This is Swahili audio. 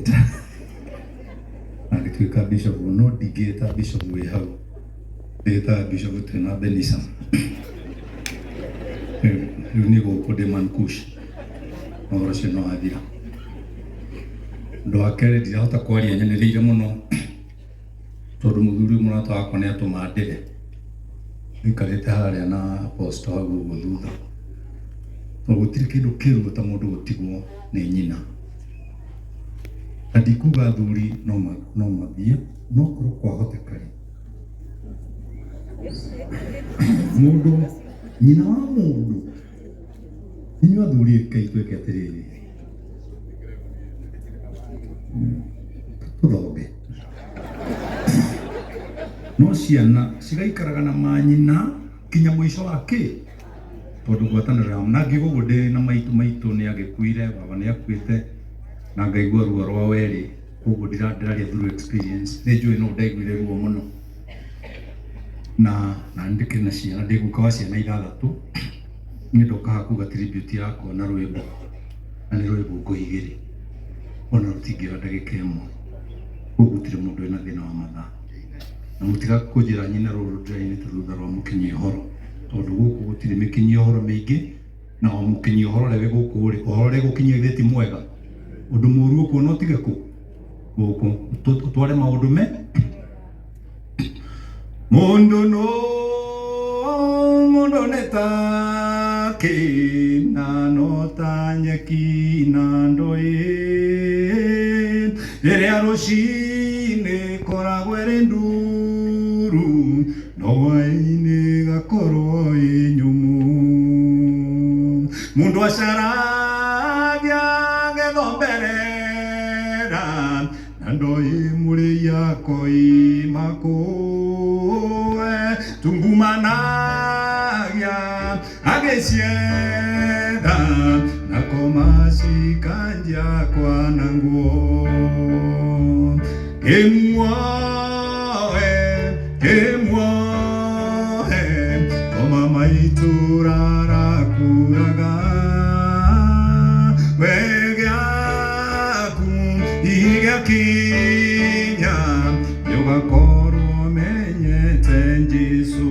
agĩta agĩtuĩka bishop no ndingĩta bishop wĩ hau ndĩtaga bishop twĩna Benisa rĩu nĩ gũkũ ndĩ Mankush ũhoro ũcio no athira. Ũndũ wa kerĩ ndirahota kwaria nyanĩrĩire mũno tondũ mũthuri mũrata wakwa nĩ atũma ndĩre nĩkarĩte harĩa na apostle hau ũguo thutha tondũ gũtirĩ kĩndũ kĩrũ ta mũndũ gũtigwo nĩ nyina. Na ndikuga athuri no mathiĩ no korwo kwahoteka mũndũ nyina wa mũndũ inyuĩ athuri ĩkaituĩke atĩrĩrĩ tũthombe no ciana cigaikaraga na manyina kinya mũico wa kĩ tondũ ngwatanĩro na ngĩgũgũ ndĩ na maitũ nĩ agĩkuire baba nĩ akuĩte na ngaigua ruo rwa werĩ koguo ndĩraria through experience nĩ njũĩ no ndaiguire ruo mũno na ndĩkĩrĩ na ciana ndĩ guka wa ciana 6 nĩ ndokaga kuga tribute yakwa na rwĩmbo na nĩ rwĩmbo ngũigĩre ona rũtingĩoya ndagĩka ĩmwe koguo gũtirĩ mũndũ wĩna thĩna wa mathaa na mũtiga kũnjĩra nyina rũrũ ndĩrainĩ ta thutha rwa mũkinyia ũhoro tondũ gũkũ gũtirĩ mĩkinyia ũhoro mĩingĩ na o mũkinyia ũhoro rĩrĩ gũkũ rĩ ũhoro rĩrĩ gũkinyia githĩ ti mwega ũndũ mũũru ũkuo no tige kũ gũkũ ũtware maũndũ me mũndũ nĩ ta kĩna no ta nyeki na ndũĩ rĩrĩa rũcinĩ koragwo ĩrĩ nduru no hwaĩ-inĩ gakorwo ĩ nyũmũ. Mũndũ acaragia gĩthomberera na ndũĩ mũrĩi akoi makũe tungumanagia agĩcienda na komacikanja kwa nanguo kĩmuoe koma maitũra rakuraga wegĩaku igĩakinya ũgakorwo menyete Jesũ.